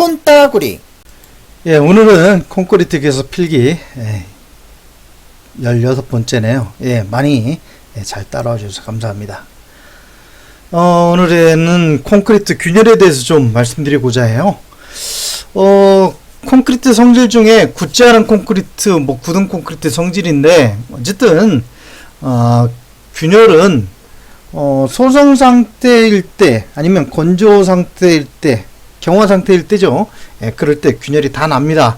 콘따구리. 예, 오늘은 콘크리트 계속 필기 16번째네요. 예, 많이 잘 따라와 주셔서 감사합니다. 오늘에는 콘크리트 균열에 대해서 좀 말씀드리고자 해요. 콘크리트 성질 중에 굳지 않은 콘크리트, 굳은 콘크리트 성질인데, 어쨌든, 균열은, 소성 상태일 때, 아니면 건조 상태일 때, 경화 상태일 때죠. 예, 그럴 때 균열이 다 납니다.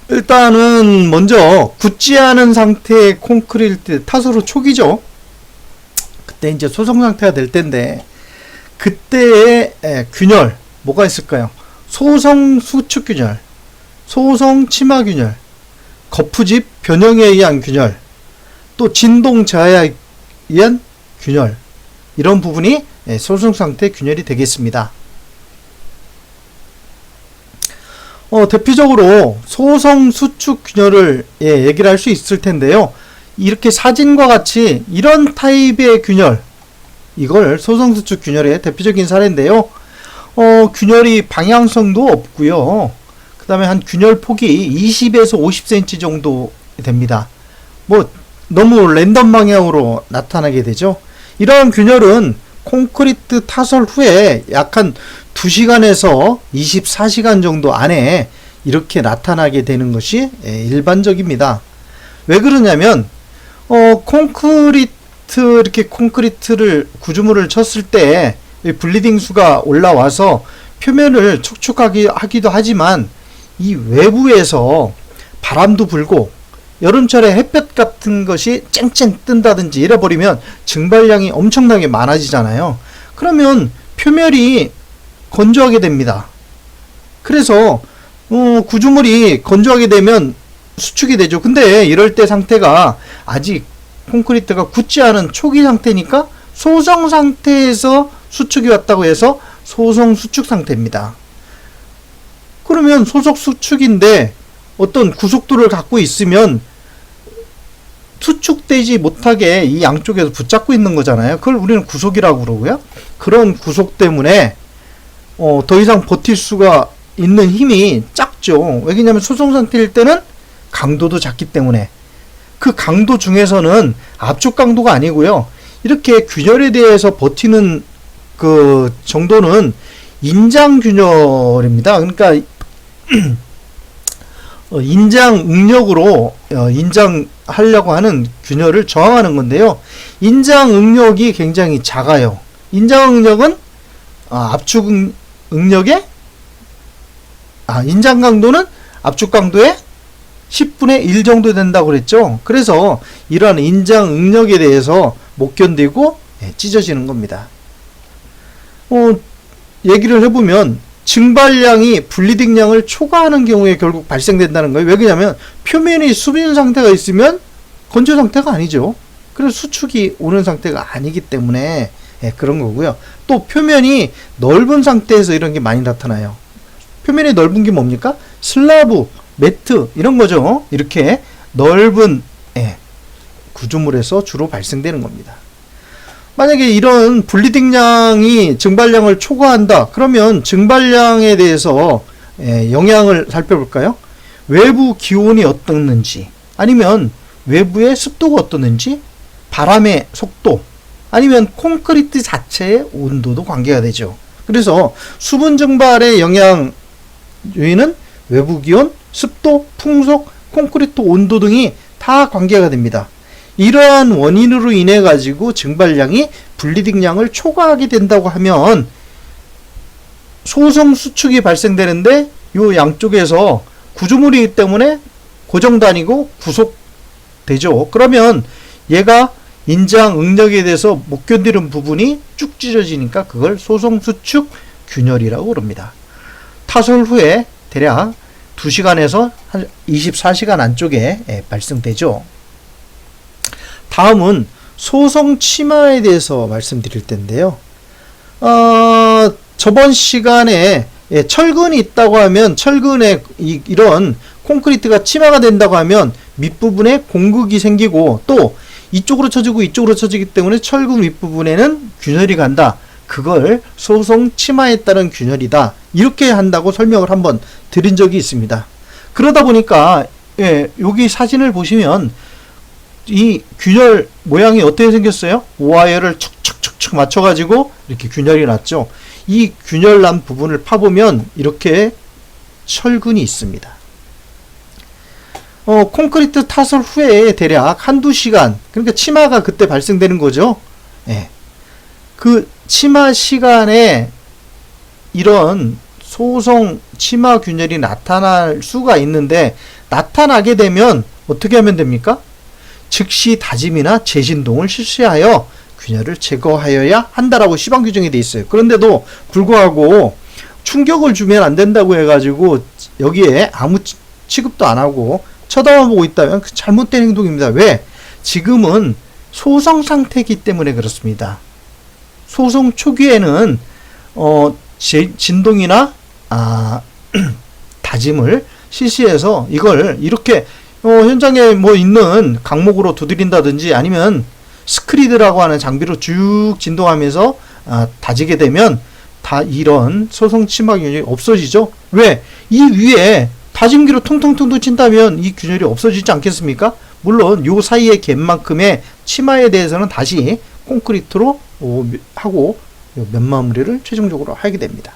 일단은, 먼저, 굳지 않은 상태의 콘크리트, 타소로 초기죠. 그때 이제 소성 상태가 될 텐데, 그때의 균열, 뭐가 있을까요? 소성 수축균열, 소성 치마균열, 거푸집 변형에 의한 균열, 또 진동 저하에 의한 균열, 이런 부분이 소성 상태 균열이 되겠습니다. 대표적으로 소성 수축 균열을 얘기를 할 수 있을 텐데요. 이렇게 사진과 같이 이런 타입의 균열, 이걸 소성 수축 균열의 대표적인 사례인데요. 균열이 방향성도 없고요. 그 다음에 한 균열 폭이 20에서 50cm 정도 됩니다. 너무 랜덤 방향으로 나타나게 되죠. 이러한 균열은 콘크리트 타설 후에 약 한 2시간에서 24시간 정도 안에 이렇게 나타나게 되는 것이 일반적입니다. 왜 그러냐면, 이렇게 콘크리트를 구조물을 쳤을 때 블리딩 수가 올라와서 표면을 촉촉하기도 하지만 이 외부에서 바람도 불고 여름철에 햇볕 같은 것이 쨍쨍 뜬다든지 이래버리면 증발량이 엄청나게 많아지잖아요. 그러면 표면이 건조하게 됩니다. 그래서 구조물이 건조하게 되면 수축이 되죠. 근데 이럴 때 상태가 아직 콘크리트가 굳지 않은 초기 상태니까 소성 상태에서 수축이 왔다고 해서 소성 수축 상태입니다. 그러면 소속 수축인데 어떤 구속도를 갖고 있으면 수축되지 못하게 이 양쪽에서 붙잡고 있는 거잖아요. 그걸 우리는 구속이라고 그러고요. 그런 구속 때문에 더 이상 버틸 수가 있는 힘이 작죠. 왜냐하면 소성 상태일 때는 강도도 작기 때문에. 그 강도 중에서는 압축 강도가 아니고요. 이렇게 균열에 대해서 버티는 그 정도는 인장 균열입니다. 그러니까 인장 응력으로 인장하려고 하는 균열을 저항하는 건데요. 인장 응력이 굉장히 작아요. 인장 응력은 압축 응력의 인장 강도는 압축 강도의 10분의 1 정도 된다고 그랬죠. 그래서 이러한 인장 응력에 대해서 못 견디고 찢어지는 겁니다. 얘기를 해보면 증발량이 블리딩량을 초과하는 경우에 결국 발생된다는 거예요. 왜 그러냐면 표면이 수분 상태가 있으면 건조 상태가 아니죠. 그래서 수축이 오는 상태가 아니기 때문에 그런 거고요. 또 표면이 넓은 상태에서 이런 게 많이 나타나요. 표면이 넓은 게 뭡니까? 슬라브, 매트 이런 거죠. 이렇게 넓은 구조물에서 주로 발생되는 겁니다. 만약에 이런 블리딩량이 증발량을 초과한다. 그러면 증발량에 대해서 영향을 살펴볼까요? 외부 기온이 어떻는지, 아니면 외부의 습도가 어떻는지, 바람의 속도, 아니면 콘크리트 자체의 온도도 관계가 되죠. 그래서 수분 증발의 영향 요인은 외부 기온, 습도, 풍속, 콘크리트 온도 등이 다 관계가 됩니다. 이러한 원인으로 인해 가지고 증발량이 블리딩량을 초과하게 된다고 하면 소성 수축이 발생되는데 이 양쪽에서 구조물이기 때문에 고정도 아니고 구속되죠. 그러면 얘가 인장 응력에 대해서 못 견디는 부분이 쭉 찢어지니까 그걸 소성 수축 균열이라고 그럽니다. 타설 후에 대략 2시간에서 한 24시간 안쪽에 발생되죠. 다음은 소성 치마에 대해서 말씀드릴 텐데요. 저번 시간에 철근이 있다고 하면 철근에 이런 콘크리트가 치마가 된다고 하면 밑부분에 공극이 생기고 또 이쪽으로 쳐지고 이쪽으로 쳐지기 때문에 철근 윗부분에는 균열이 간다. 그걸 소송 치마에 따른 균열이다. 이렇게 한다고 설명을 한번 드린 적이 있습니다. 그러다 보니까 여기 사진을 보시면 이 균열 모양이 어떻게 생겼어요? 와이어를 척척척척 맞춰가지고 이렇게 균열이 났죠. 이 균열 난 부분을 파보면 이렇게 철근이 있습니다. 콘크리트 타설 후에 대략 한두 시간, 그러니까 치마가 그때 발생되는 거죠. 그 치마 시간에 이런 소송 치마 균열이 나타날 수가 있는데, 나타나게 되면 어떻게 하면 됩니까? 즉시 다짐이나 재진동을 실시하여 균열을 제거하여야 한다라고 시방 규정이 돼 있어요. 그런데도 불구하고 충격을 주면 안 된다고 해가지고 여기에 아무 취급도 안 하고 쳐다만 보고 있다면 그 잘못된 행동입니다. 왜? 지금은 소송 상태이기 때문에 그렇습니다. 소송 초기에는 진동이나 다짐을 실시해서 이걸 이렇게 현장에 뭐 있는 강목으로 두드린다든지 아니면 스크리드라고 하는 장비로 쭉 진동하면서 다지게 되면 다 이런 소송 치마 균열이 없어지죠. 왜? 이 위에 다짐기로 퉁퉁퉁퉁 친다면 이 균열이 없어지지 않겠습니까? 물론 요 사이의 갭만큼의 치마에 대해서는 다시 콘크리트로 하고 면 마무리를 최종적으로 하게 됩니다.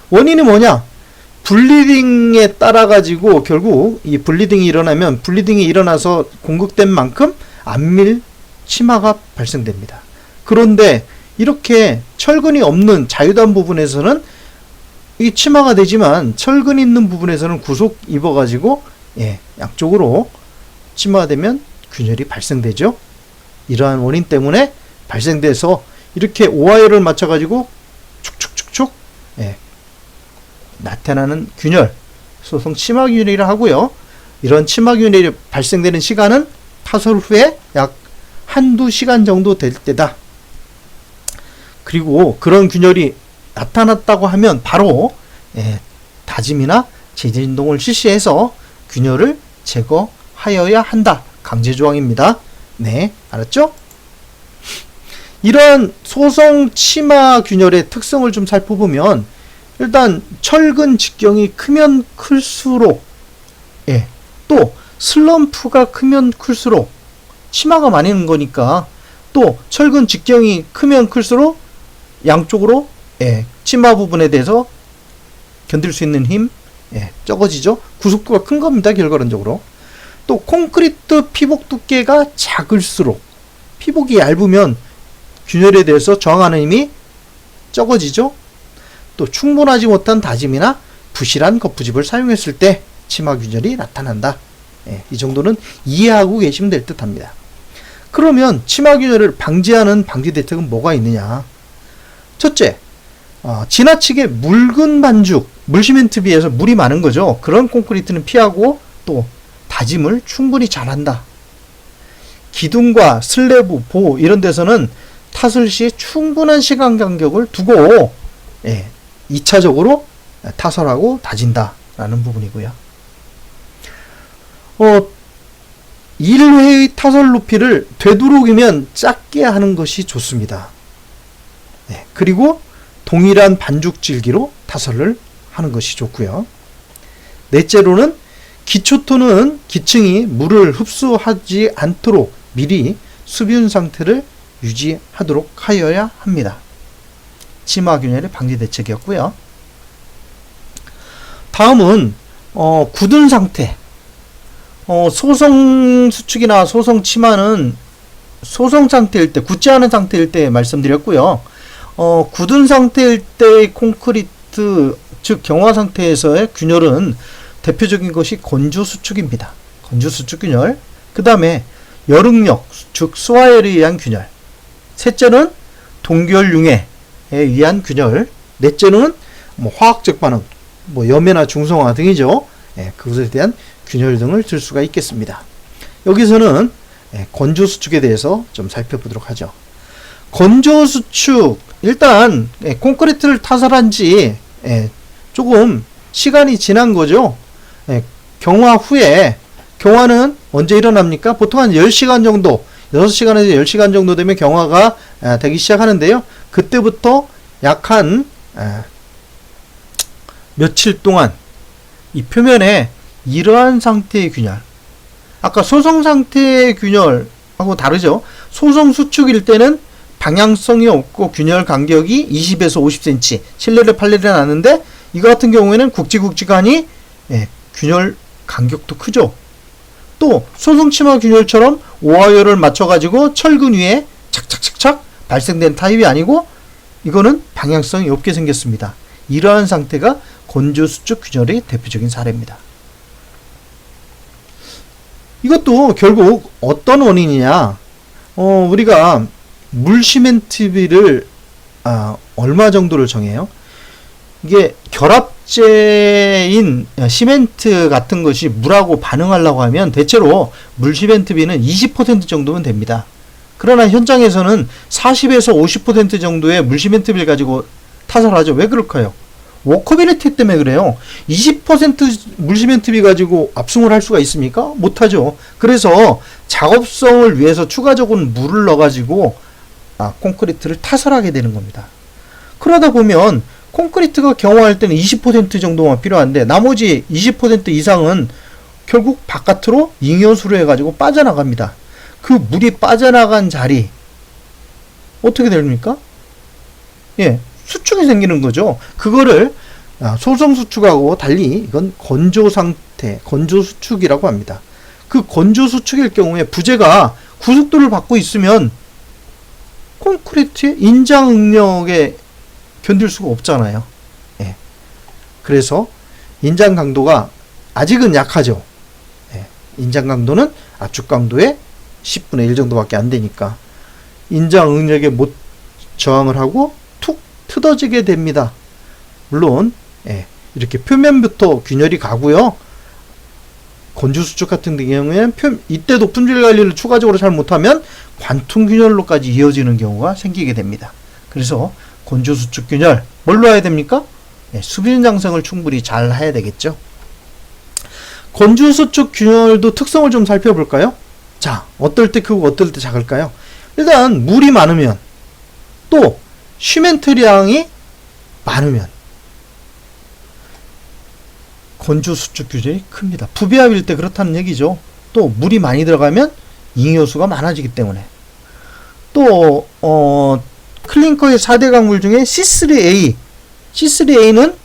원인이 뭐냐? 블리딩에 따라 가지고 결국 이 블리딩이 일어나면 블리딩이 일어나서 공급된 만큼 안밀 치마가 발생됩니다. 그런데 이렇게 철근이 없는 자유단 부분에서는 이 치마가 되지만 철근이 있는 부분에서는 구속 입어 가지고 양쪽으로 치마가 되면 균열이 발생되죠. 이러한 원인 때문에 발생돼서 이렇게 오와이어를 맞춰 가지고 축축축축 나타나는 균열, 소송 치마 균열이라 하고요. 이런 치마 균열이 발생되는 시간은 타설 후에 약 한두 시간 정도 될 때다. 그리고 그런 균열이 나타났다고 하면 바로 다짐이나 재진동을 실시해서 균열을 제거하여야 한다. 강제조항입니다. 네, 알았죠? 이런 소송 치마 균열의 특성을 좀 살펴보면 일단 철근 직경이 크면 클수록 또 슬럼프가 크면 클수록 치마가 많이 는 거니까 또 철근 직경이 크면 클수록 양쪽으로 치마 부분에 대해서 견딜 수 있는 힘 적어지죠. 구속도가 큰 겁니다. 결과론적으로. 또 콘크리트 피복 두께가 작을수록 피복이 얇으면 균열에 대해서 저항하는 힘이 적어지죠. 또 충분하지 못한 다짐이나 부실한 거푸집을 사용했을 때 치마 균열이 나타난다. 이 정도는 이해하고 계시면 될 듯 합니다. 그러면 치마 균열을 방지하는 방지 대책은 뭐가 있느냐? 첫째, 지나치게 묽은 반죽, 물시멘트 비해서 물이 많은 거죠. 그런 콘크리트는 피하고 또 다짐을 충분히 잘한다. 기둥과 슬래브, 보 이런 데서는 타설 시에 충분한 시간 간격을 두고 2차적으로 타설하고 다진다라는 부분이고요. 1회의 타설 높이를 되도록이면 작게 하는 것이 좋습니다. 그리고 동일한 반죽 질기로 타설을 하는 것이 좋고요. 넷째로는 기초토는 기층이 물을 흡수하지 않도록 미리 수분 상태를 유지하도록 하여야 합니다. 치마 균열의 방지 대책이었고요. 다음은 굳은 상태. 소송 수축이나 소송 치마는 소송 상태일 때, 굳지 않은 상태일 때 말씀드렸고요. 굳은 상태일 때의 콘크리트, 즉 경화 상태에서의 균열은 대표적인 것이 건조 수축입니다. 건조 수축 균열. 그 다음에 열응력, 즉 스와엘에 의한 균열. 셋째는 동결융해에 의한 균열. 넷째는 화학적 반응, 염해나 중성화 등이죠. 그것에 대한 균열 등을 들 수가 있겠습니다. 여기서는 건조 수축에 대해서 좀 살펴보도록 하죠. 건조 수축, 일단 콘크리트를 타설한 지 조금 시간이 지난 거죠. 경화 후에, 경화는 언제 일어납니까? 보통 한 10시간 정도, 6시간에서 10시간 정도 되면 경화가 되기 시작하는데요. 그때부터 약 한 며칠 동안 이 표면에 이러한 상태의 균열, 아까 소성 상태의 균열하고 다르죠. 소성 수축일 때는 방향성이 없고 균열 간격이 20에서 50cm, 7레레 8레레 나는데 이거 같은 경우에는 굵직굵직하니 균열 간격도 크죠. 또 소성 치마 균열처럼 오하열을 맞춰가지고 철근 위에 착착착착 발생된 타입이 아니고 이거는 방향성이 없게 생겼습니다. 이러한 상태가 건조수축 균열의 대표적인 사례입니다. 이것도 결국 어떤 원인이냐, 우리가 물 시멘트비를 얼마 정도를 정해요? 이게 결합제인 시멘트 같은 것이 물하고 반응하려고 하면 대체로 물 시멘트비는 20% 정도면 됩니다. 그러나 현장에서는 40에서 50% 정도의 물 시멘트비를 가지고 타설을 하죠. 왜 그럴까요? 워커빌리티 때문에 그래요. 20% 물시멘트비 가지고 압승을 할 수가 있습니까? 못하죠. 그래서 작업성을 위해서 추가적으로 물을 넣어가지고 콘크리트를 타설하게 되는 겁니다. 그러다 보면 콘크리트가 경화할 때는 20% 정도만 필요한데 나머지 20% 이상은 결국 바깥으로 잉여수로 해가지고 빠져나갑니다. 그 물이 빠져나간 자리 어떻게 됩니까? 수축이 생기는 거죠. 그거를 소성 수축하고 달리 이건 건조 상태, 건조 수축이라고 합니다. 그 건조 수축일 경우에 부재가 구속도를 받고 있으면 콘크리트의 인장 응력에 견딜 수가 없잖아요. 그래서 인장 강도가 아직은 약하죠. 인장 강도는 압축 강도의 10분의 1 정도밖에 안 되니까 인장 응력에 못 저항을 하고 툭 틀어지게 됩니다. 물론 이렇게 표면부터 균열이 가고요. 건조수축 같은 경우에는 이때도 품질 관리를 추가적으로 잘 못하면 관통 균열로까지 이어지는 경우가 생기게 됩니다. 그래서 건조수축 균열 뭘로 해야 됩니까? 수분 장성을 충분히 잘 해야 되겠죠. 건조수축 균열도 특성을 좀 살펴볼까요? 자, 어떨 때 크고 어떨 때 작을까요? 일단 물이 많으면 또 시멘트량이 많으면 건조수축 균열이 큽니다. 부비압일 때 그렇다는 얘기죠. 또 물이 많이 들어가면 잉여수가 많아지기 때문에 또 클링커의 4대 강물 중에 C3A C3A는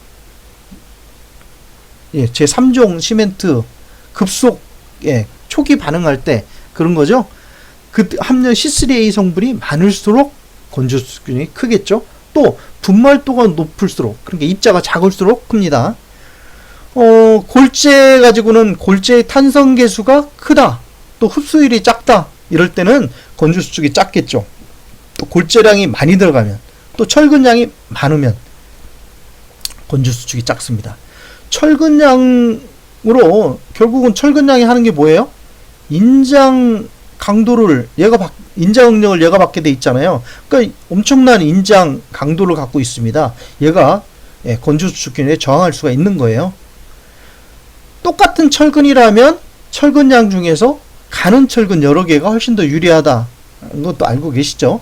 제3종 시멘트 급속 초기 반응할 때 그런 거죠. 그 함량 C3A 성분이 많을수록 건조수축균이 크겠죠. 또 분말도가 높을수록, 그러니까 입자가 작을수록 큽니다. 골재 가지고는 골재의 탄성 계수가 크다, 또 흡수율이 작다, 이럴 때는 건조수축이 작겠죠. 또 골재량이 많이 들어가면, 또 철근량이 많으면 건조수축이 작습니다. 철근량으로 결국은 철근량이 하는 게 뭐예요? 인장 강도를 인장 응력을 얘가 받게 돼 있잖아요. 그러니까 엄청난 인장 강도를 갖고 있습니다. 얘가 건조수축균에 저항할 수가 있는 거예요. 똑같은 철근이라면 철근량 중에서 가는 철근 여러 개가 훨씬 더 유리하다. 이것도 알고 계시죠?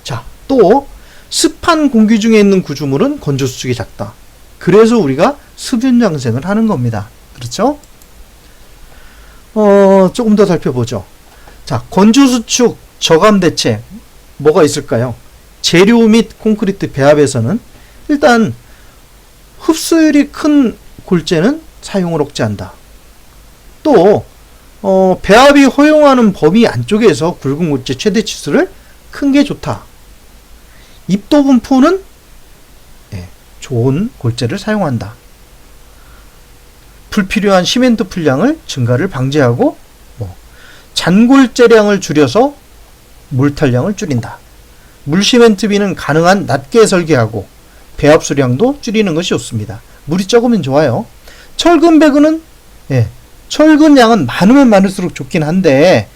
자, 또 습한 공기 중에 있는 구조물은 건조수축이 작다. 그래서 우리가 수분 양생을 하는 겁니다. 그렇죠? 조금 더 살펴보죠. 자, 건조수축 저감 대책 뭐가 있을까요? 재료 및 콘크리트 배합에서는 일단 흡수율이 큰 골재는 사용을 억제한다. 또 배합이 허용하는 범위 안쪽에서 굵은 골재 최대 치수를 큰 게 좋다. 입도 분포는 좋은 골재를 사용한다. 불필요한 시멘트 풀량을 증가를 방지하고 잔골재량을 줄여서 물탈량을 줄인다. 물시멘트비는 가능한 낮게 설계하고 배합 수량도 줄이는 것이 좋습니다. 물이 적으면 좋아요. 철근 배근은 철근량은 많으면 많을수록 좋긴 한데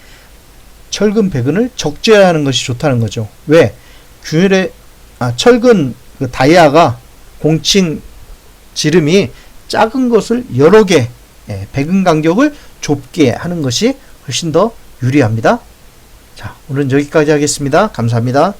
철근 배근을 적재하는 것이 좋다는 거죠. 왜? 철근 그 다이아가 공칭 지름이 작은 것을 여러 개 배근 간격을 좁게 하는 것이 훨씬 더 유리합니다. 자, 오늘은 여기까지 하겠습니다. 감사합니다.